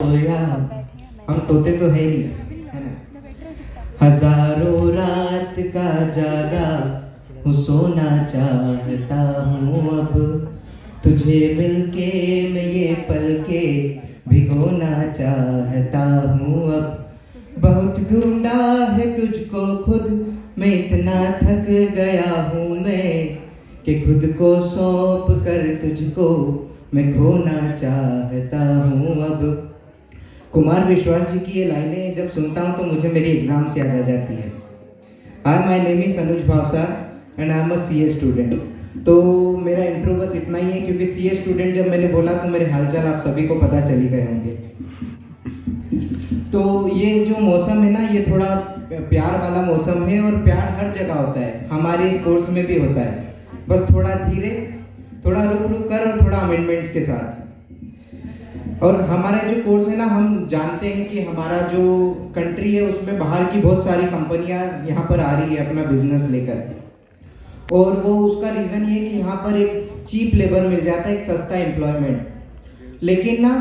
सोया हम तोते तो है नहीं, है ना। हजारों रात का जागा हूँ, सोना चाहता हूँ अब, तुझे मिलके मैं ये पल के भिगोना चाहता हूँ अब। बहुत ढूंढा है तुझको खुद, मैं इतना थक गया हूँ मैं, कि खुद को सौंप कर तुझको मैं खोना चाहता हूँ अब। कुमार विश्वास जी की ये लाइनें जब सुनता हूँ तो मुझे मेरी एग्जाम से याद आ जाती है। Hi, my name is Anuj Bhavsar and I am a CA student. तो मेरा इंट्रो बस इतना ही है, क्योंकि सीए स्टूडेंट जब मैंने बोला तो मेरे हालचाल आप सभी को पता चल ही गए होंगे। तो ये जो मौसम है ना, ये थोड़ा प्यार वाला मौसम है, और प्यार हर जगह होता है, हमारे इस कोर्स में भी होता है। बस थोड़ा धीरे, थोड़ा रुक रुक कर और थोड़ा अमेंडमेंट्स के साथ। और हमारा जो कोर्स है ना, हम जानते हैं कि हमारा जो कंट्री है उसमें बाहर की बहुत सारी कंपनियां यहाँ पर आ रही है अपना बिजनेस लेकर, और वो उसका रीज़न ये है कि यहाँ पर एक चीप लेबर मिल जाता है, एक सस्ता एम्प्लॉयमेंट। लेकिन ना,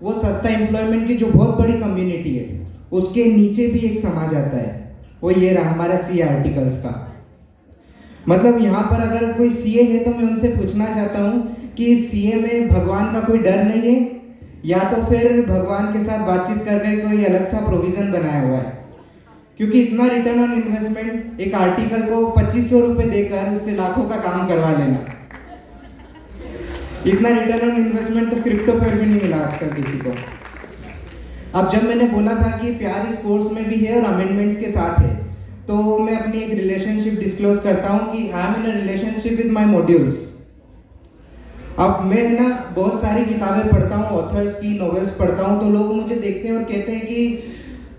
वो सस्ता एम्प्लॉयमेंट की जो बहुत बड़ी कम्युनिटी है उसके नीचे भी एक समाज आता है, वो ये रहा हमारा सी आर्टिकल्स का। मतलब यहाँ पर अगर कोई सीए है तो मैं उनसे पूछना चाहता हूँ कि सीए में भगवान का कोई डर नहीं है, या तो फिर भगवान के साथ बातचीत करने कोई अलग सा प्रोविजन बनाया हुआ है। क्योंकि इतना रिटर्न ऑन इन्वेस्टमेंट एक आर्टिकल को 2500 रुपए देकर उससे लाखों का काम करवा लेना, इतना रिटर्न ऑन इन्वेस्टमेंट तो क्रिप्टो पर भी नहीं मिला आजकल किसी को। अब जब मैंने बोला था कि प्यार इस कोर्स में भी है और अमेंडमेंट्स के साथ है, तो मैं अपनी एक रिलेशनशिप डिस्क्लोज करता हूँ कि I am in a relationship with my modules. अब मैं ना बहुत सारी किताबें पढ़ता हूँ, ऑथर्स की नॉवेल्स पढ़ता हूँ, तो लोग मुझे देखते हैं और कहते हैं कि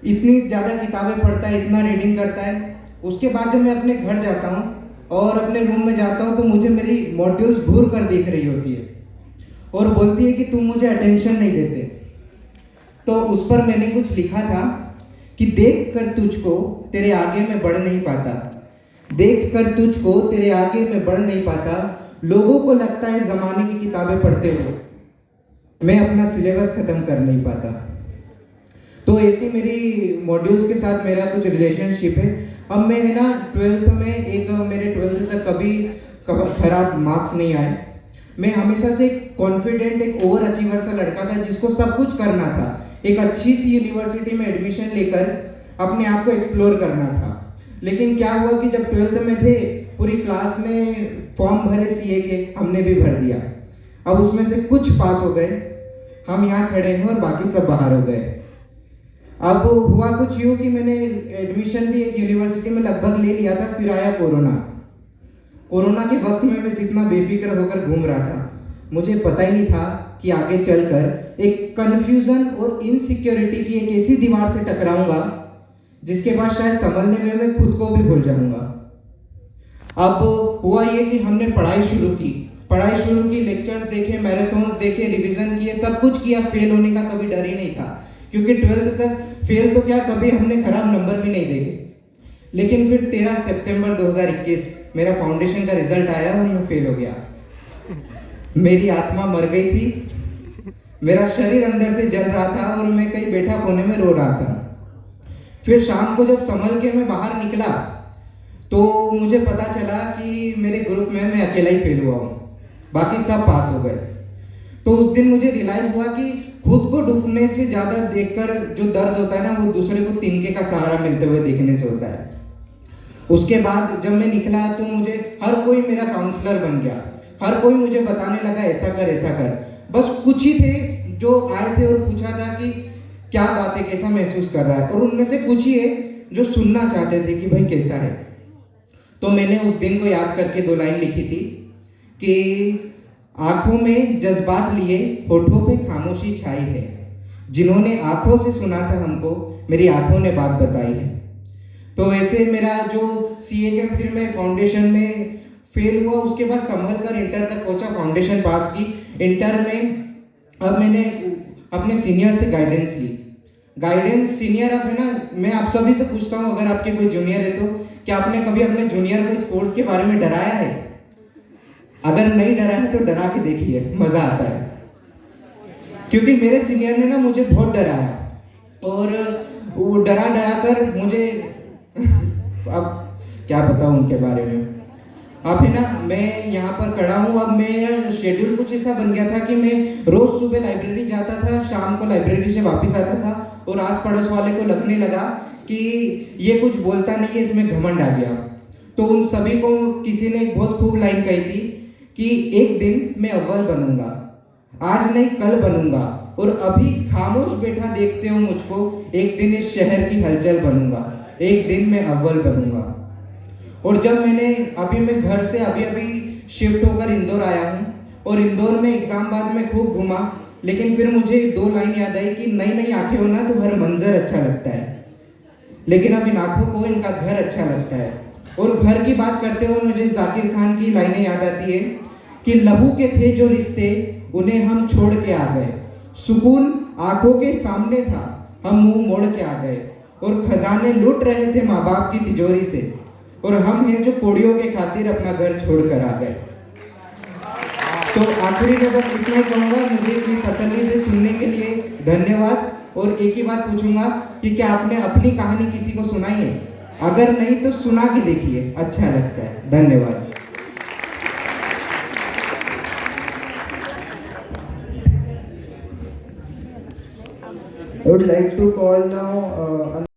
इतनी ज़्यादा किताबें पढ़ता है, इतना रीडिंग करता है। उसके बाद जब मैं अपने घर जाता हूँ और अपने रूम में जाता हूँ तो मुझे मेरी मॉड्यूल्स घूर कर देख रही होती है और बोलती है कि तुम मुझे अटेंशन नहीं देते। तो उस पर मैंने कुछ लिखा था कि देख कर तुझको तेरे आगे मैं बढ़ नहीं पाता, देख कर तुझको तेरे आगे मैं बढ़ नहीं पाता, लोगों को लगता है जमाने की किताबें पढ़ते हुए मैं अपना सिलेबस खत्म कर नहीं पाता। तो ऐसी मेरी मॉड्यूल्स के साथ मेरा कुछ रिलेशनशिप है। अब मैं है ना 12th में, एक मेरे 12th तक कभी खराब मार्क्स नहीं आए। मैं हमेशा से कॉन्फिडेंट, एक ओवर अचीवर सा लड़का था जिसको सब कुछ करना था, एक अच्छी सी यूनिवर्सिटी में एडमिशन लेकर अपने आप को एक्सप्लोर करना था। लेकिन क्या हुआ कि जब 12th में थे, पूरी क्लास ने फॉर्म भरे सीए के, हमने भी भर दिया। अब उसमें से कुछ पास हो गए, हम यहाँ खड़े हैं और बाकी सब बाहर हो गए। अब हुआ कुछ यूँ कि मैंने एडमिशन भी एक यूनिवर्सिटी में लगभग ले लिया था, फिर आया कोरोना। कोरोना के वक्त में मैं जितना बेफिक्र होकर घूम रहा था, मुझे पता ही नहीं था कि आगे चलकर एक कन्फ्यूजन और इनसिक्योरिटी की एक ऐसी दीवार से टकराऊंगा जिसके बाद शायद संभलने में मैं खुद को भी भूल जाऊंगा। अब हुआ ये कि हमने पढ़ाई शुरू की, लेक्चर्स देखे, मैराथन्स देखे, रिवीजन किए, सब कुछ किया। फेल होने का कभी डर ही नहीं था, क्योंकि 12th तक फेल तो क्या, कभी हमने खराब नंबर भी नहीं देखे। लेकिन फिर 13 सितंबर 2021 मेरा फाउंडेशन का रिजल्ट आया और मैं फेल हो गया। मेरी आत्मा मर गई थी, मेरा शरीर अंदर से जल रहा था और मैं कहीं बैठा कोने में रो रहा था। फिर शाम को जब संभल के मैं बाहर निकला तो मुझे पता चला कि मेरे ग्रुप में मैं अकेला ही फेल हुआ हूँ, बाकी सब पास हो गए। तो उस दिन मुझे रियलाइज हुआ कि खुद को डूबने से ज्यादा देखकर जो दर्द होता है ना, वो दूसरे को तिनके का सहारा मिलते हुए देखने से होता है। उसके बाद जब मैं निकला तो मुझे हर कोई मेरा काउंसलर बन गया, हर कोई मुझे बताने लगा ऐसा कर ऐसा कर। बस कुछ ही थे जो आए थे और पूछा था कि क्या बात है, कैसा महसूस कर रहा है, और उनमें से कुछ ही है जो सुनना चाहते थे कि भाई कैसा है। तो मैंने उस दिन को याद करके 2 लाइन लिखी थी कि आंखों में जज्बात लिए, होठों पे खामोशी छाई है, जिन्होंने आंखों से सुना था हमको, मेरी आंखों ने बात बताई है। तो ऐसे मेरा जो सीए के, फिर मैं फाउंडेशन में फेल हुआ, उसके बाद संभल कर इंटर तक पहुंचा, फाउंडेशन पास की। इंटर में अब मैंने अपने सीनियर से गाइडेंस ली। गाइडेंस सीनियर, अब है ना, मैं आप सभी से पूछता हूँ, अगर आपके कोई जूनियर है तो क्या आपने कभी अपने जूनियर को इस कोर्स के बारे में डराया है? अगर नहीं डरा है तो डरा के देखिए, मजा आता है। क्योंकि मेरे सीनियर ने ना मुझे बहुत डराया, और वो डरा डरा कर मुझे अब क्या बताऊं उनके बारे में। अब है ना, मैं यहाँ पर खड़ा हूँ। अब मेरा शेड्यूल कुछ ऐसा बन गया था कि मैं रोज सुबह लाइब्रेरी जाता था, शाम को लाइब्रेरी से वापस आता था, और आस पड़ोस वाले को लगने लगा कि ये कुछ बोलता नहीं है, इसमें घमंड आ गया। तो उन सभी को किसी ने एक बहुत खूब लाइन कही थी कि एक दिन मैं अव्वल बनूंगा, आज नहीं कल बनूंगा, और अभी खामोश बैठा देखते हो मुझको, एक दिन इस शहर की हलचल बनूंगा, एक दिन मैं अव्वल बनूंगा। और जब अभी मैं घर से अभी शिफ्ट होकर इंदौर आया हूँ, और इंदौर में एग्जाम बाद में खूब घूमा, लेकिन फिर मुझे 2 लाइन याद आई कि नई नई आंखें हो ना तो हर मंजर अच्छा लगता है, लेकिन अब इन आंखों को इनका घर अच्छा लगता है। और घर की बात करते हुए मुझे जाकिर खान की लाइनें याद आती है कि लहू के थे जो रिश्ते उन्हें हम छोड़ के आ गए, सुकून आंखों के सामने था हम मुंह मोड़ के आ गए, और खजाने लूट रहे थे माँ बाप की तिजोरी से, और हम हैं जो कोड़ियों के खातिर अपना घर छोड़ कर आ गए। तो आखिरी में बस इतना ही कहूँगा, मुझे इतनी तसल्ली से सुनने के लिए धन्यवाद। और एक ही बात पूछूंगा कि क्या आपने अपनी कहानी किसी को सुनाई है? अगर नहीं तो सुना के देखिए, अच्छा लगता है। धन्यवाद। I would like to call now